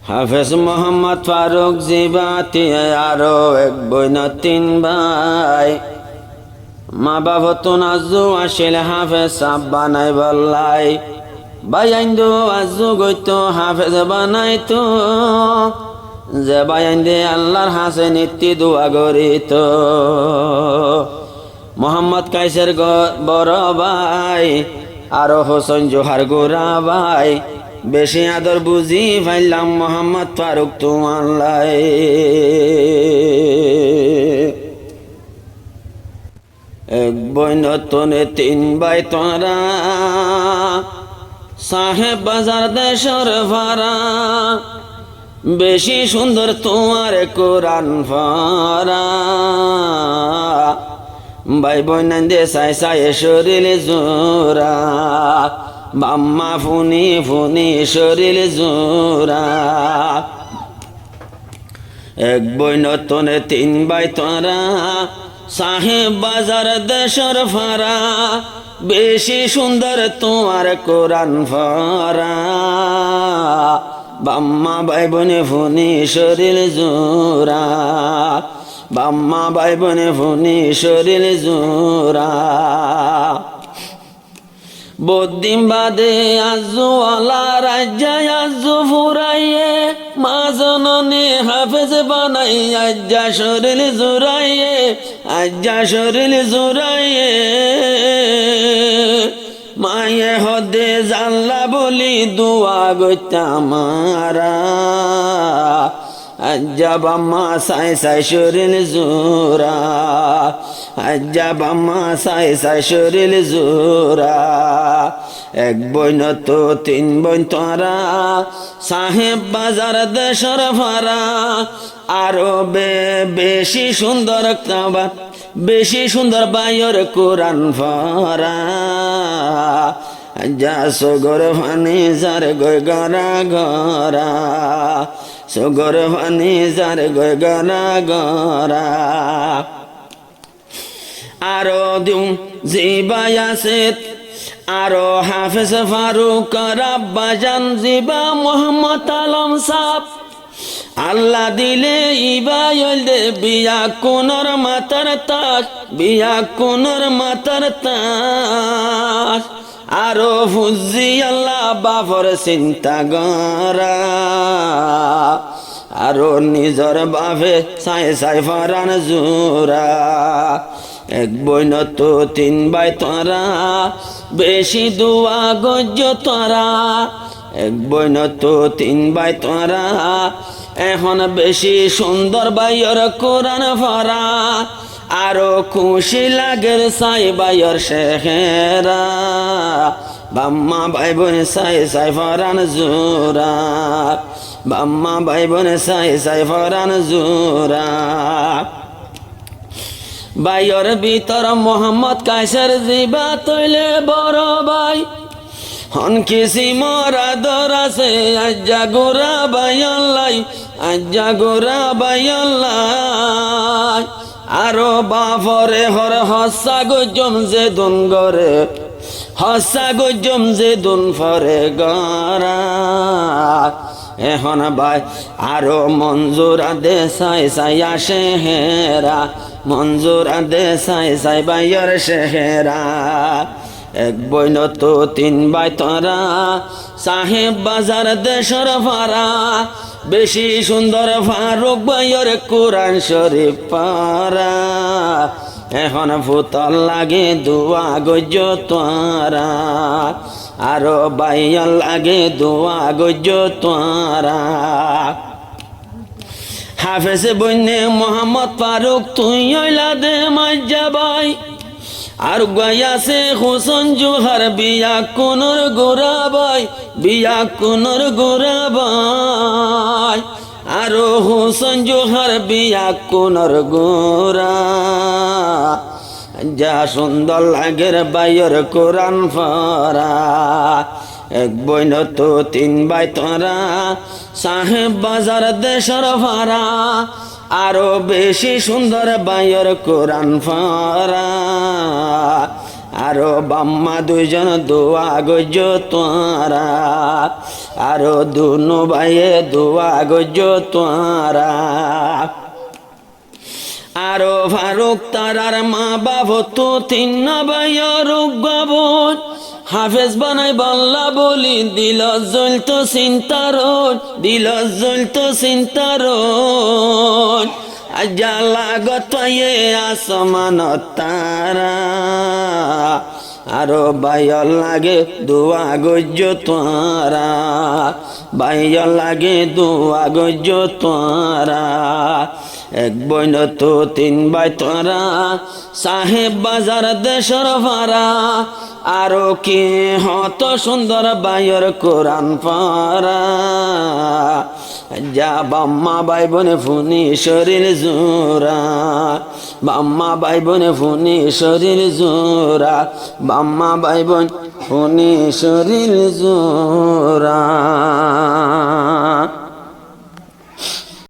হাফেজ মোহাম্মদ ফারুক জিবাতি আরো এক বইন তিন ভাই মা বাবা তো নাজু আসিল হাফেজ সাব বানাই বললাই ভাই আইন্দু আজু গইতো হাফেজ বানাইতো যে ভাই আইন্দে আল্লাহর হাসে নিত্যি দোয়া করিত মোহাম্মদ কাইসের বড় ভাই আরো হোসেন জোহার গোরা ভাই বেশি আদর বুঝি ফাইলাম মোহাম্মদ ফারুক তোমার লাই এক বই নতনে তিন ভাই তোরা সাহেব বাজার দেশর ভাড়া বেশি সুন্দর তোমার কোরআন ফারা ভাই বোন দে সাই সাই শরীর জোরা বাম্মা ফুনি ফুনি শরীর জোরা এক বই নতনে তিন ভাই তোরা সাহেব বাজার দেশর ফারা বেশি সুন্দর তোমার কোরআন ফারা বাম্মা ভাই বোনে ফুনি শরীর জোরা বাম্মা ভাই বোনে ফুনি শরীর জোরা বদিন বাদে আজু আলা রাজ্জায় আজু ফুরাইয়ে মা জননী হাফেজ বানাই আজ্জা শরীর জোরাইয়ে আজ্জা শরীর জোরাইয়ে মায়ে হদে জানলা বলি দোয়া গইতা মারা আজ্জা বাম্মা সাই সাই শরীর জোরা আজ্জা বাম্মা সাই সাই শরীর জোরা এক বইন তো তিন বইন তোরা সাহেব বাজার দেশর ভাড়া আরো বেশি সুন্দর কাবা বেশি সুন্দর বাইর কোরআন ফারা যা সগর ভানি যার গয় গরা গরা সগর ভানি যার গয় গরা গরা আরো দিম জিবাই আছে আরো হাফেজ ফারুক রাব্বাজান জিবা মোহাম্মদ আলম সাহ আল্লাহ দিলে ইবাইল দে বিয়া কোনর মাতার তাজ বিয়া কোনর মাতার তাজ আরো ফুজি আল্লাহ বাফর চিন্তা গরা আরো নিজর বাফে সাই সাই ফরান জোরা এক বইন তো তিন ভাই তোরা বেশি দোয়া গজ্জ তোরা এক বইন তো তিন ভাই তোরা এখন বেশি সুন্দর বাইর কোরআন ফারা আরো খুশি লাগের সাই বাইর শেখেরা বাম্মা ভাই বোন সাই সাই ফরান জোরা বাম্মা ভাই বোন সাই সাই ফরান জোরা বাইর ভিতর মোহাম্মদ কাইসের জিবা তৈলে বড় ভাই হন কিসি মরা দর আছে আজ্জা গোরা বাইল্লাই আজ্জা গোরা বাইল্লাই আরো বাফরে হর হসা গজম যে দুন গরে হসা গজম যে দুন ফরে গরা এখন ভাই আরো মঞ্জুরা দে সাই সাই আসে হেরা মঞ্জুরা দে সাই সাই বাইর শেহেরা এক বইন তো তিন ভাই তোরা সাহেব বাজার দেশর ভাড়া বেশি সুন্দর ফারুক ভাইয়ের কোরআন শরীফ পারা এখন ফুতল লাগে দোয়া গজ্জ তোরা আরো বাইয়াল লাগে দোয়া গজ্জ তোরা হাফেজ বইনে মোহাম্মদ ফারুক তুই হইলা দে মাজ্জা ভাই আর গায়াছে হোসেন জোহার বিয়া কোনর গোরা ভাই বিয়া কোনর গোরা ভাই আরো হোসেন জোহার বিয়া কোনর গোরা যা সুন্দর লাগের বাইর কোরআন ফারা এক বইন তো তিন ভাই তোরা সাহেব বাজার দেশর ভাড়া আরো বেশি সুন্দর বাইর কোরআন ফারা আরো বাম্মা দুইজন দোয়া গজ্জ তোরা আরো দুনো ভাইয়ে দোয়া গজ্জ তোরা আরো ফারুক তারার মা বাপ তো তিন ভাইয়ের গবন হাফেজ বানাই বল্লা বলি দিল জ্বলতো চিন্তার দিল জ্বলতো চিন্তার আজ্জালা গতয়ে আসমান তারা আরো বাইয় লাগে দোয়া গজ্জ তোরা বাইয় লাগে দোয়া গজ্জ তোরা এক বইন তো তিন ভাই তোরা সাহেব বাজার দেশর ভাড়া আরো কি হত সুন্দর বাইর কোরআন পারা যা বাম্মা ভাই বোনে ফুনি শরীর জোরা বাম্মা ভাই বোনে ফুনি শরীর জোরা বাম্মা ভাই বোন ফুনি শরীর জোরা